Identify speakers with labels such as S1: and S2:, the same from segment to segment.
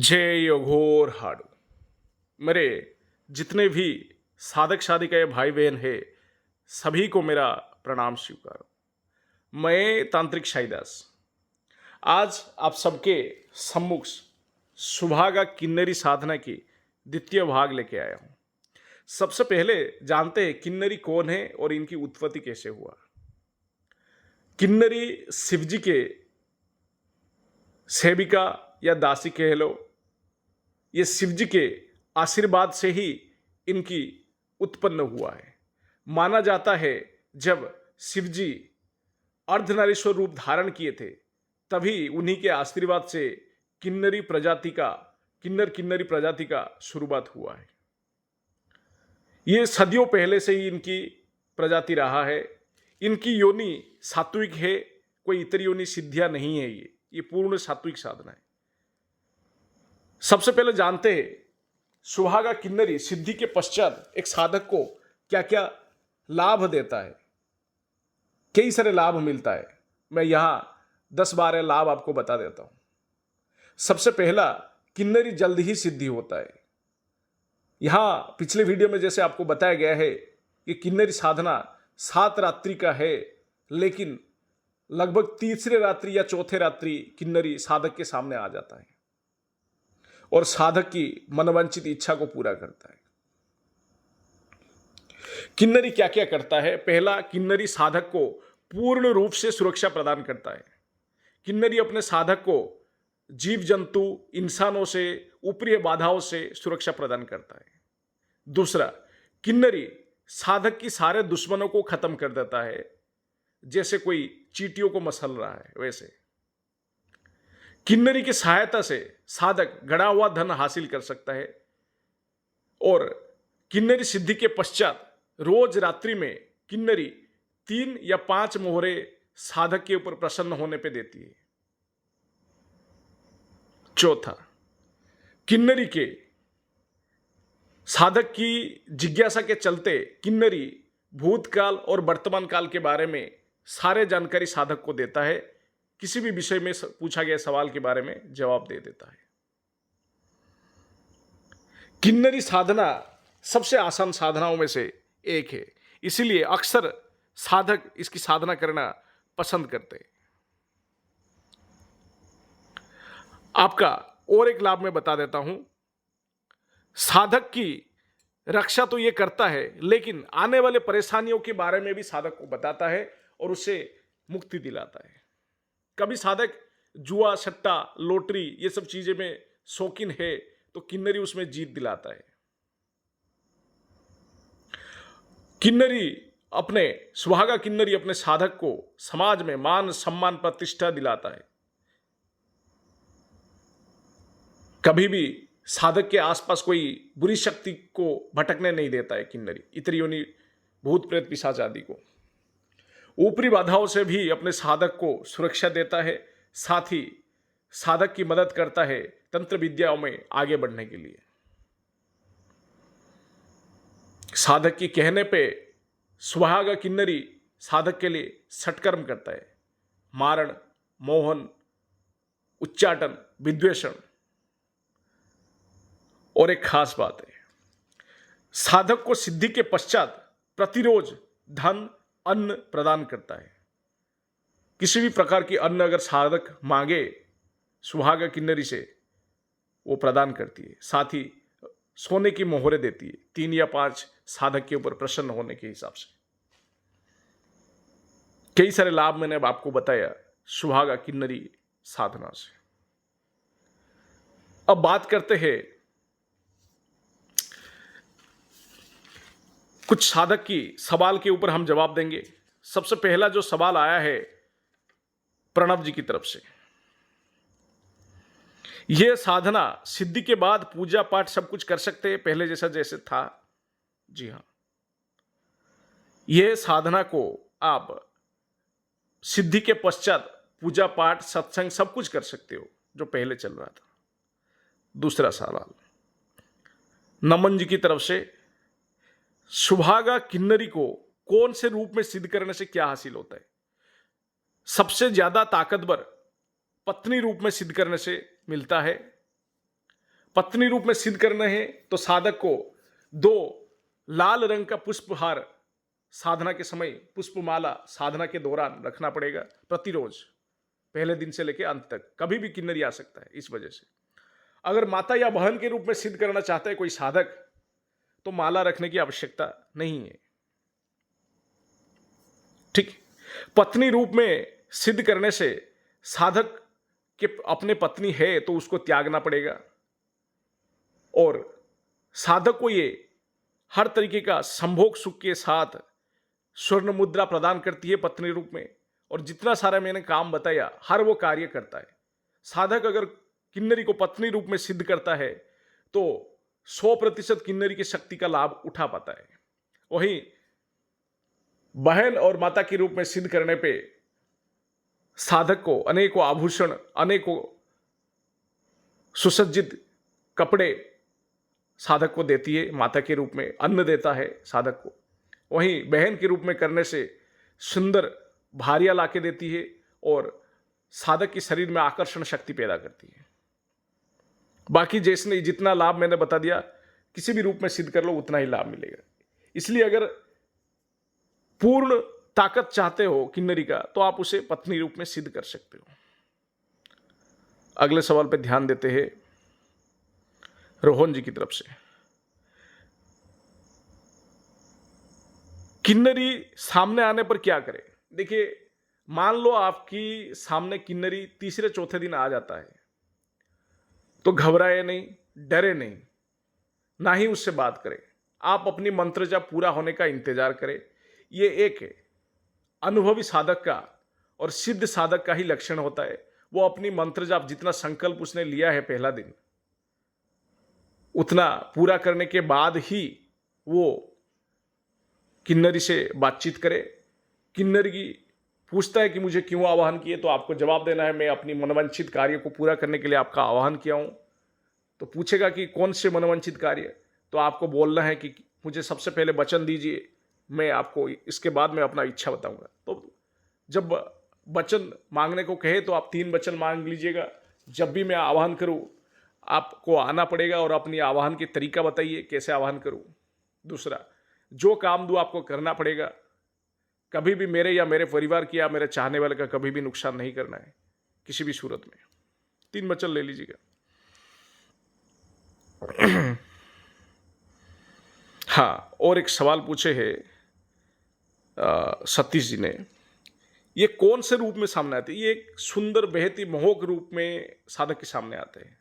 S1: जय अघोर हाडू। मेरे जितने भी साधक साधिकाएं भाई बहन हैं, सभी को मेरा प्रणाम स्वीकार। मैं तांत्रिक शाहीदास आज आप सबके सम्मुख सुभागा किन्नरी साधना की द्वितीय भाग लेके आया हूं। सबसे पहले जानते हैं किन्नरी कौन है और इनकी उत्पत्ति कैसे हुआ। किन्नरी शिवजी के सेविका या दासी कह लो, ये शिवजी के आशीर्वाद से ही इनकी उत्पन्न हुआ है। माना जाता है जब शिवजी अर्धनारीश्वर रूप धारण किए थे, तभी उन्हीं के आशीर्वाद से किन्नरी प्रजाति का शुरुआत हुआ है। ये सदियों पहले से ही इनकी प्रजाति रहा है। इनकी योनि सात्विक है, कोई इतर योनि सिद्धियां नहीं है। ये पूर्ण सात्विक साधना है। सबसे पहले जानते हैं सुभागा किन्नरी सिद्धि के पश्चात एक साधक को क्या क्या लाभ देता है। कई सारे लाभ मिलता है। मैं यहां 10-12 लाभ आपको बता देता हूं। सबसे पहला, किन्नरी जल्द ही सिद्धि होता है। यहां पिछले वीडियो में जैसे आपको बताया गया है कि किन्नरी साधना 7 रात्रि का है, लेकिन लगभग तीसरे रात्रि या चौथे रात्रि किन्नरी साधक के सामने आ जाता है और साधक की मनवांछित इच्छा को पूरा करता है। किन्नरी क्या क्या करता है? पहला, किन्नरी साधक को पूर्ण रूप से सुरक्षा प्रदान करता है। किन्नरी अपने साधक को जीव जंतु, इंसानों से, ऊपरी बाधाओं से सुरक्षा प्रदान करता है। दूसरा, किन्नरी साधक की सारे दुश्मनों को खत्म कर देता है। जैसे कोई चींटियों को मसल रहा है, वैसे किन्नरी की सहायता से साधक गड़ा हुआ धन हासिल कर सकता है। और किन्नरी सिद्धि के पश्चात रोज रात्रि में किन्नरी 3 या 5 मोहरे साधक के ऊपर प्रसन्न होने पे देती है। चौथा, किन्नरी के साधक की जिज्ञासा के चलते किन्नरी भूतकाल और वर्तमान काल के बारे में सारे जानकारी साधक को देता है। किसी भी विषय में पूछा गया सवाल के बारे में जवाब दे देता है। किन्नरी साधना सबसे आसान साधनाओं में से एक है, इसीलिए अक्सर साधक इसकी साधना करना पसंद करते हैं। आपका और एक लाभ मैं बता देता हूं। साधक की रक्षा तो ये करता है, लेकिन आने वाले परेशानियों के बारे में भी साधक को बताता है और उससे मुक्ति दिलाता है। कभी साधक जुआ, सट्टा, लॉटरी ये सब चीजें में शौकीन है, तो किन्नरी उसमें जीत दिलाता है। सुहागा किन्नरी अपने साधक को समाज में मान, सम्मान, प्रतिष्ठा दिलाता है। कभी भी साधक के आसपास कोई बुरी शक्ति को भटकने नहीं देता है किन्नरी, इतर योनि, भूत प्रेत, पिशाच आदि को। ऊपरी बाधाओं से भी अपने साधक को सुरक्षा देता है। साथ ही साधक की मदद करता है तंत्र विद्याओं में आगे बढ़ने के लिए। साधक की कहने पे सुहागा किन्नरी साधक के लिए सत्कर्म करता है। मारण, मोहन, उच्चाटन, विद्वेषण। और एक खास बात है, साधक को सिद्धि के पश्चात प्रतिरोज धन, अन्न प्रदान करता है। किसी भी प्रकार की अन्न अगर साधक मांगे, सुहागा किन्नरी से वो प्रदान करती है। साथ ही सोने की मोहरे देती है, 3 या 5 साधक के ऊपर प्रसन्न होने के हिसाब से। कई सारे लाभ मैंने अब आपको बताया सुहागा किन्नरी साधना से। अब बात करते हैं कुछ साधक की सवाल के ऊपर हम जवाब देंगे। सबसे पहला जो सवाल आया है प्रणव जी की तरफ से, यह साधना सिद्धि के बाद पूजा पाठ सब कुछ कर सकते हैं पहले जैसा जैसे था? जी हां, यह साधना को आप सिद्धि के पश्चात पूजा पाठ, सत्संग सब कुछ कर सकते हो जो पहले चल रहा था। दूसरा सवाल नमन जी की तरफ से, सुभागा किन्नरी को कौन से रूप में सिद्ध करने से क्या हासिल होता है? सबसे ज्यादा ताकतवर पत्नी रूप में सिद्ध करने से मिलता है। पत्नी रूप में सिद्ध करना है तो साधक को 2 लाल रंग का पुष्पहार साधना के समय, पुष्पमाला साधना के दौरान रखना पड़ेगा प्रतिरोज, पहले दिन से लेकर अंत तक। कभी भी किन्नरी आ सकता है इस वजह से। अगर माता या बहन के रूप में सिद्ध करना चाहता है कोई साधक तो माला रखने की आवश्यकता नहीं है। ठीक। पत्नी रूप में सिद्ध करने से साधक के अपने पत्नी है तो उसको त्यागना पड़ेगा, और साधक को ये हर तरीके का संभोग सुख के साथ स्वर्ण मुद्रा प्रदान करती है पत्नी रूप में, और जितना सारा मैंने काम बताया हर वो कार्य करता है। साधक अगर किन्नरी को पत्नी रूप में सिद्ध करता है तो 100% किन्नरी की शक्ति का लाभ उठा पाता है। वहीं बहन और माता के रूप में सिद्ध करने पे साधक को अनेकों आभूषण, अनेकों सुसज्जित कपड़े साधक को देती है, माता के रूप में अन्न देता है साधक को। वहीं बहन के रूप में करने से सुंदर भारियां लाके देती है और साधक के शरीर में आकर्षण शक्ति पैदा करती है। बाकी जैसे जितना लाभ मैंने बता दिया, किसी भी रूप में सिद्ध कर लो उतना ही लाभ मिलेगा। इसलिए अगर पूर्ण ताकत चाहते हो किन्नरी का तो आप उसे पत्नी रूप में सिद्ध कर सकते हो। अगले सवाल पे ध्यान देते हैं रोहन जी की तरफ से। किन्नरी सामने आने पर क्या करें? देखिए, मान लो आपकी सामने किन्नरी तीसरे चौथे दिन आ जाता है तो घबराए नहीं, डरे नहीं, ना ही उससे बात करें। आप अपनी मंत्र जाप पूरा होने का इंतजार करें। ये एक अनुभवी साधक का और सिद्ध साधक का ही लक्षण होता है। वो अपनी मंत्र जाप जितना संकल्प उसने लिया है पहला दिन, उतना पूरा करने के बाद ही वो किन्नरी से बातचीत करे। किन्नरी की पूछता है कि मुझे क्यों आवाहन किए, तो आपको जवाब देना है मैं अपनी मनवांछित कार्य को पूरा करने के लिए आपका आवाहन किया हूं। तो पूछेगा कि कौन से मनवांछित कार्य, तो आपको बोलना है कि मुझे सबसे पहले वचन दीजिए, मैं आपको इसके बाद में अपना इच्छा बताऊंगा। तो जब वचन मांगने को कहे तो आप 3 वचन मांग लीजिएगा। जब भी मैं आवाहन करूं आपको आना पड़ेगा और अपनी आवाहन की तरीका बताइए कैसे आवाहन करूं। दूसरा, जो काम दूं आपको करना पड़ेगा। कभी भी मेरे या मेरे परिवार की या मेरे चाहने वाले का कभी भी नुकसान नहीं करना है किसी भी सूरत में। 3 वचन ले लीजिएगा। हाँ, और एक सवाल पूछे है सतीश जी ने, ये कौन से रूप में सामने आते हैं? ये एक सुंदर बेहद मोहक रूप में साधक के सामने आते हैं।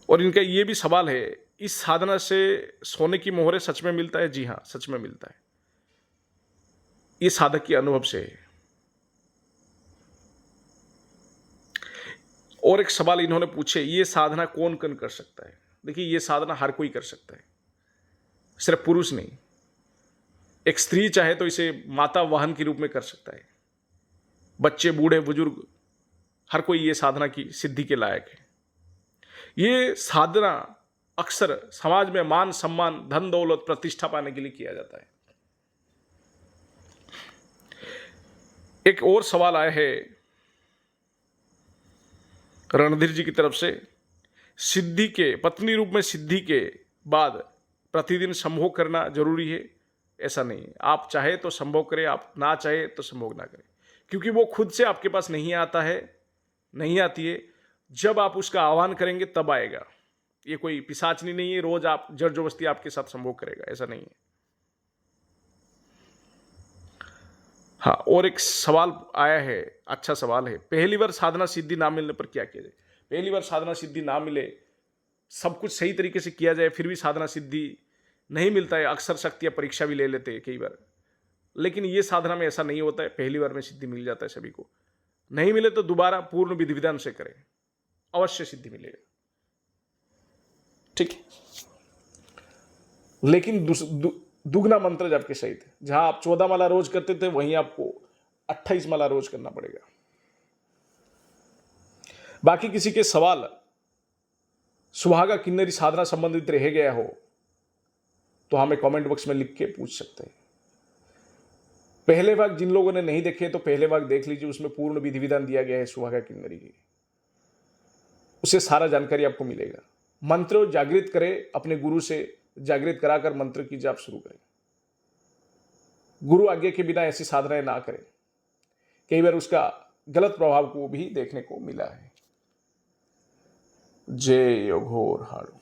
S1: और इनका ये भी सवाल है, इस साधना से सोने की मोहरे सच में मिलता है? जी हाँ, सच में मिलता है। ये साधक के अनुभव से है। और एक सवाल इन्होंने पूछे, ये साधना कौन कौन कर सकता है? देखिए, ये साधना हर कोई कर सकता है, सिर्फ पुरुष नहीं। एक स्त्री चाहे तो इसे माता वाहन के रूप में कर सकता है। बच्चे, बूढ़े, बुजुर्ग, हर कोई ये साधना की सिद्धि के लायक है। ये साधना अक्सर समाज में मान सम्मान, धन दौलत, प्रतिष्ठा पाने के लिए किया जाता है। एक और सवाल आया है रणधीर जी की तरफ से, सिद्धि के पत्नी रूप में सिद्धि के बाद प्रतिदिन संभोग करना जरूरी है? ऐसा नहीं है। आप चाहे तो संभोग करें, आप ना चाहे तो संभोग ना करें, क्योंकि वो खुद से आपके पास नहीं आता है, नहीं आती है। जब आप उसका आह्वान करेंगे तब आएगा। ये कोई पिशाचनी नहीं है रोज आप जर जबरदस्ती आपके साथ संभोग करेगा, ऐसा नहीं है। हाँ, और एक सवाल आया है, अच्छा सवाल है, पहली बार साधना सिद्धि ना मिलने पर क्या किया जाए? पहली बार साधना सिद्धि ना मिले, सब कुछ सही तरीके से किया जाए, फिर भी साधना सिद्धि नहीं मिलता है। अक्सर शक्तियां परीक्षा भी ले लेते हैं कई बार, लेकिन ये साधना में ऐसा नहीं होता है। पहली बार में सिद्धि मिल जाता है सभी को। नहीं मिले तो दोबारा पूर्ण विधि विधान से करें, अवश्य सिद्धि मिलेगा। ठीक है, लेकिन दुगना मंत्र जाप के सहित। जहां आप 14 माला रोज करते थे वहीं आपको 28 माला रोज करना पड़ेगा। बाकी किसी के सवाल सुहागा किन्नरी साधना संबंधित रह गया हो तो हमें कमेंट बॉक्स में लिख के पूछ सकते हैं। पहले भाग जिन लोगों ने नहीं देखे तो पहले भाग देख लीजिए, उसमें पूर्ण विधि विधान दिया गया है सुहागा किन्नरी की, उससे सारा जानकारी आपको मिलेगा। मंत्र जागृत करें, अपने गुरु से जागृत कराकर मंत्र की जाप शुरू करें। गुरु आज्ञा के बिना ऐसी साधनाएं ना करें, कई बार उसका गलत प्रभाव को भी देखने को मिला है। जय घोर हाड़ू।